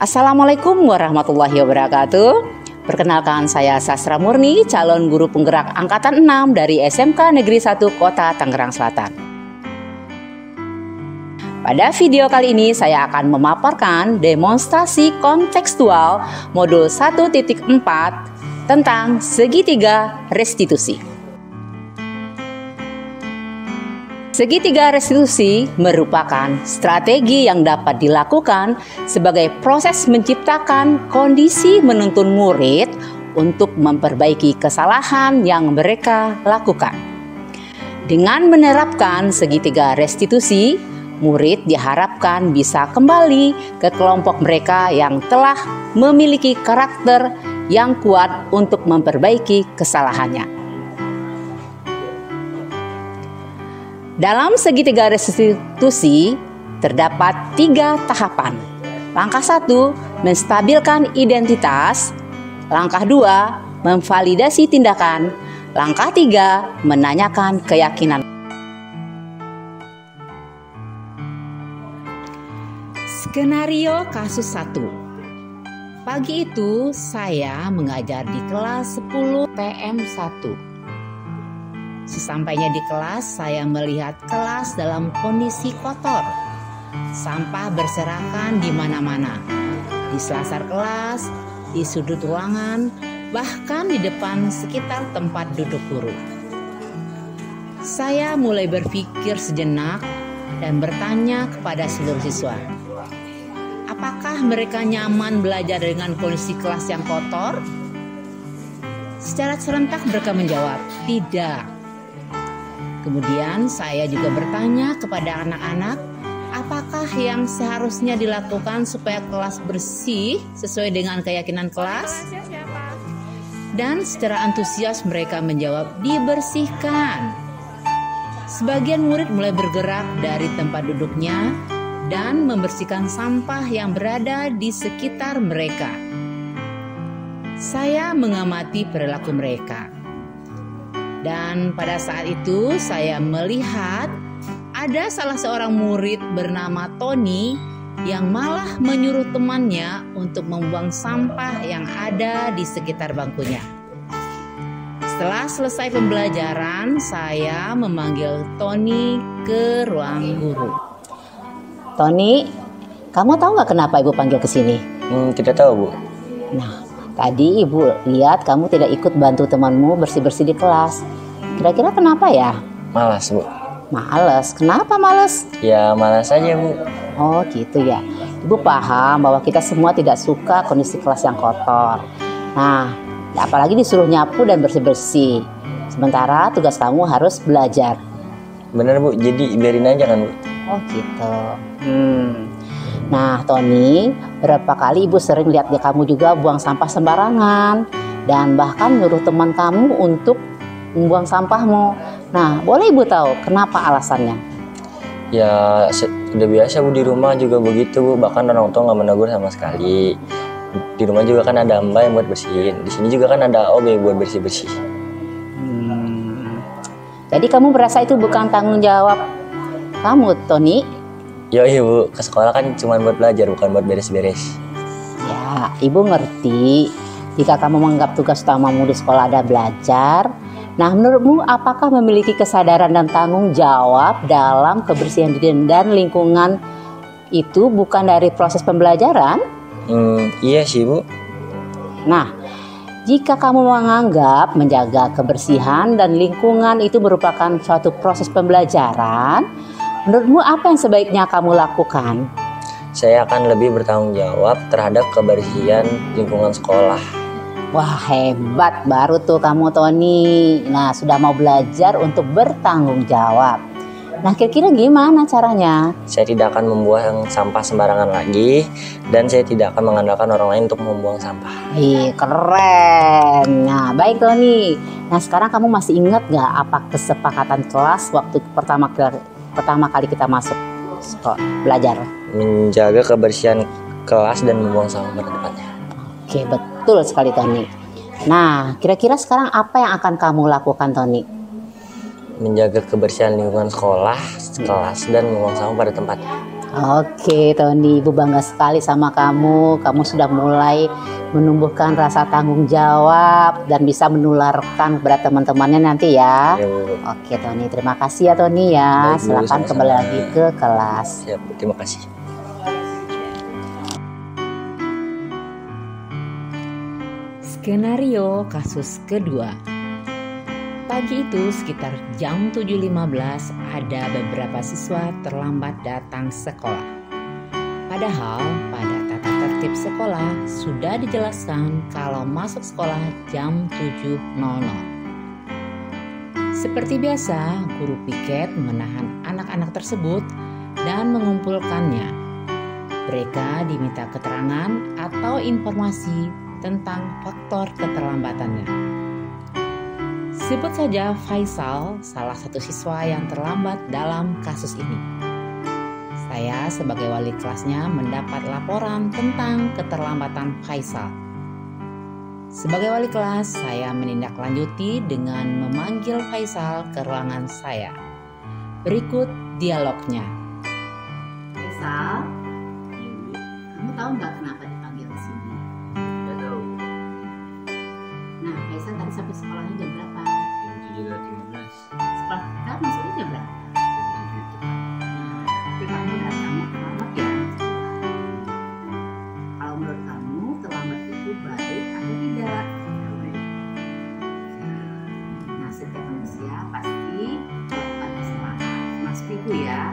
Assalamualaikum warahmatullahi wabarakatuh. Perkenalkan, saya Sastra Murni, calon guru penggerak Angkatan 6 dari SMK Negeri 1 Kota Tangerang Selatan. Pada video kali ini saya akan memaparkan demonstrasi kontekstual modul 1.4 tentang segitiga restitusi. Segitiga restitusi merupakan strategi yang dapat dilakukan sebagai proses menciptakan kondisi menuntun murid untuk memperbaiki kesalahan yang mereka lakukan. Dengan menerapkan segitiga restitusi, murid diharapkan bisa kembali ke kelompok mereka yang telah memiliki karakter yang kuat untuk memperbaiki kesalahannya. Dalam segitiga restitusi terdapat 3 tahapan. Langkah 1, menstabilkan identitas. Langkah 2, memvalidasi tindakan. Langkah 3, menanyakan keyakinan. Skenario kasus 1. Pagi itu saya mengajar di kelas 10 PM1. Sesampainya di kelas, saya melihat kelas dalam kondisi kotor. Sampah berserakan di mana-mana. Di selasar kelas, di sudut ruangan, bahkan di depan sekitar tempat duduk guru. Saya mulai berpikir sejenak dan bertanya kepada seluruh siswa. Apakah mereka nyaman belajar dengan kondisi kelas yang kotor? Secara serentak mereka menjawab, tidak. Kemudian saya juga bertanya kepada anak-anak, apakah yang seharusnya dilakukan supaya kelas bersih sesuai dengan keyakinan kelas? Dan secara antusias mereka menjawab, dibersihkan. Sebagian murid mulai bergerak dari tempat duduknya dan membersihkan sampah yang berada di sekitar mereka. Saya mengamati perilaku mereka. Dan pada saat itu saya melihat ada salah seorang murid bernama Tony yang malah menyuruh temannya untuk membuang sampah yang ada di sekitar bangkunya. Setelah selesai pembelajaran, saya memanggil Tony ke ruang guru. Tony, kamu tahu nggak kenapa ibu panggil ke sini? Tidak tahu, Bu. Nah, tadi ibu lihat kamu tidak ikut bantu temanmu bersih-bersih di kelas. Kira-kira kenapa ya? Malas, Bu. Malas? Kenapa malas? Ya malas aja, Bu. Oh gitu ya. Ibu paham bahwa kita semua tidak suka kondisi kelas yang kotor. Nah, apalagi disuruh nyapu dan bersih-bersih. Sementara tugas kamu harus belajar. Bener, Bu. Jadi biarin aja kan, Bu? Oh gitu. Nah, Tony, berapa kali ibu sering lihat kamu juga buang sampah sembarangan dan bahkan nyuruh teman kamu untuk membuang sampahmu. Nah, boleh ibu tahu kenapa alasannya? Ya udah biasa, Bu, di rumah juga begitu, Bu. Bahkan orang tua nggak menegur sama sekali. Di rumah juga kan ada Mbak yang buat bersihin. Di sini juga kan ada Om yang buat bersih-bersih. Jadi kamu merasa itu bukan tanggung jawab kamu, Tony? Iya, Bu, ke sekolah kan cuma buat belajar, bukan buat beres-beres. Ya, ibu ngerti jika kamu menganggap tugas utamamu di sekolah ada belajar. Nah, menurutmu apakah memiliki kesadaran dan tanggung jawab dalam kebersihan diri dan lingkungan itu bukan dari proses pembelajaran? Iya sih, Bu. Nah, jika kamu menganggap menjaga kebersihan dan lingkungan itu merupakan suatu proses pembelajaran, menurutmu apa yang sebaiknya kamu lakukan? Saya akan lebih bertanggung jawab terhadap kebersihan lingkungan sekolah. Wah, hebat baru tuh kamu, Tony. Nah, sudah mau belajar untuk bertanggung jawab. Nah, kira-kira gimana caranya? Saya tidak akan membuang sampah sembarangan lagi, dan saya tidak akan mengandalkan orang lain untuk membuang sampah. Ih, keren. Nah, baik Tony. Nah, sekarang kamu masih ingat gak apa kesepakatan kelas waktu pertama kali kita masuk sekolah belajar? Menjaga kebersihan kelas dan membuang sampah pada tempatnya. Oke, betul sekali Tony. Nah, kira-kira sekarang apa yang akan kamu lakukan, Tony? Menjaga kebersihan lingkungan sekolah, kelas, dan membuang sampah pada tempatnya. Oke, Tony, Ibu bangga sekali sama kamu. Kamu sudah mulai menumbuhkan rasa tanggung jawab dan bisa menularkan kepada teman-temannya nanti ya. Ya, Bu. Oke, Tony, terima kasih ya Tony ya. Baik, Bu, Silakan sama-sama. kembali lagi ke kelas. Siap, Bu. Terima kasih. Skenario kasus kedua. Pagi itu sekitar jam 7.15 ada beberapa siswa terlambat datang sekolah. Padahal pada tata tertib sekolah sudah dijelaskan kalau masuk sekolah jam 7.00. Seperti biasa, guru piket menahan anak-anak tersebut dan mengumpulkannya. Mereka diminta keterangan atau informasi tentang faktor keterlambatannya. Sebut saja Faisal, salah satu siswa yang terlambat dalam kasus ini. Saya sebagai wali kelasnya mendapat laporan tentang keterlambatan Faisal. Sebagai wali kelas, saya menindaklanjuti dengan memanggil Faisal ke ruangan saya. Berikut dialognya. Faisal, kamu tahu nggak kenapa dipanggil ke sini? Tidak tahu. Nah, Faisal tadi sampai sekolahnya jam berapa? Jam 7.15. Sekolah kita masuknya jam berapa? Tapi kamu datangnya terlambat ya? Kalau menurut kamu terlambat itu baik atau tidak? Nah, setiap manusia pasti melakukan kesalahan, termasuk ibu ya.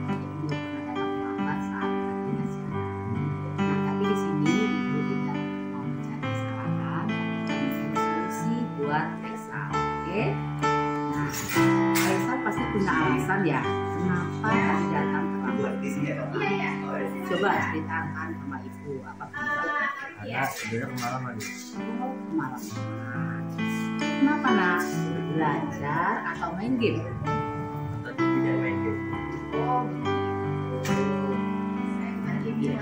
Ibu pernah datang terlambat saat latihan sekarang. Nah, tapi di sini ibu tidak mau mencari kesalahan, tapi mencari solusi buat Faisal. Oke? Nah, Faisal pasti punya alasan ya kenapa tadi datang terlambat di sini. Coba ceritakan sama ibu apa penyebabnya. Karena sebenarnya kemalaman. Kemalaman. Kenapa nak? Belajar atau main game? Tadi tidak main game. Oh, begitu.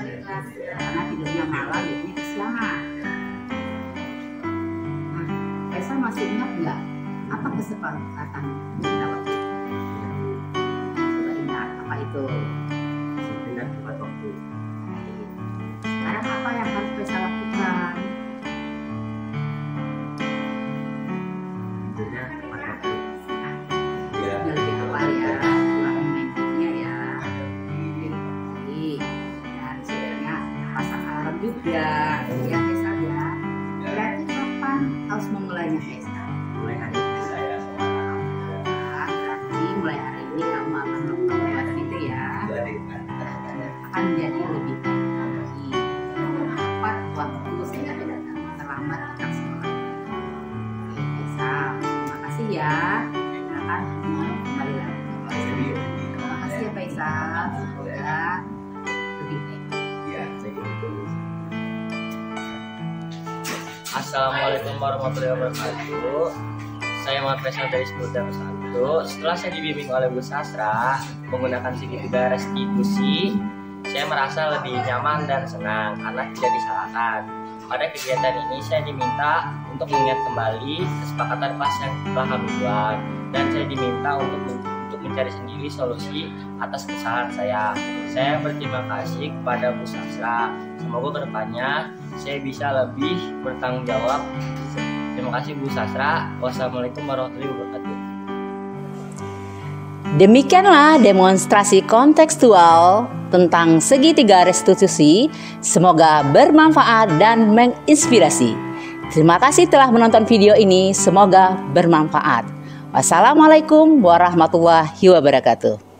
Karena tidurnya malam, jadinya kesiangan. Nah, Faisal masih ingat nggak apa kesepakatan kita waktu itu? Coba ingat apa itu? Sebenarnya tepat waktu. Sekarang apa yang harus Faisal lakukan? Sebenarnya tepat waktu. Udah lebih awal ya, kurangin main gamenya ya. Jadi, dan sebenarnya pasang alarm juga, ya Faisal ya. Berarti kapan harus memulainya Faisal? Mulai hari ini saya Nah, berarti mulai hari ini kamu akan melakukan perbuatan itu ya. Akan menjadi lebih baik lagi. Tepat waktu sehingga tidak terlambat datang sekolah. Oke, Faisal, terima kasih ya. Akan kembali lagi. Terima kasih ya Faisal. Semoga lebih baik. Assalamualaikum warahmatullahi wabarakatuh. Saya Muhammad Faisal dari Sekolah 1. Setelah saya dibimbing oleh Bu Sastra menggunakan segitiga restitusi, saya merasa lebih nyaman dan senang karena tidak disalahkan. Pada kegiatan ini saya diminta untuk mengingat kembali kesepakatan kelas yang telah kami buat, dan saya diminta untuk mencari sendiri solusi atas kesalahan saya. Saya berterima kasih kepada Bu Sastra. Semoga kedepannya saya bisa lebih bertanggung jawab. Terima kasih Bu Sastra. Wassalamualaikum warahmatullahi wabarakatuh. Demikianlah demonstrasi kontekstual tentang segitiga restitusi. Semoga bermanfaat dan menginspirasi. Terima kasih telah menonton video ini. Semoga bermanfaat. Wassalamualaikum warahmatullahi wabarakatuh.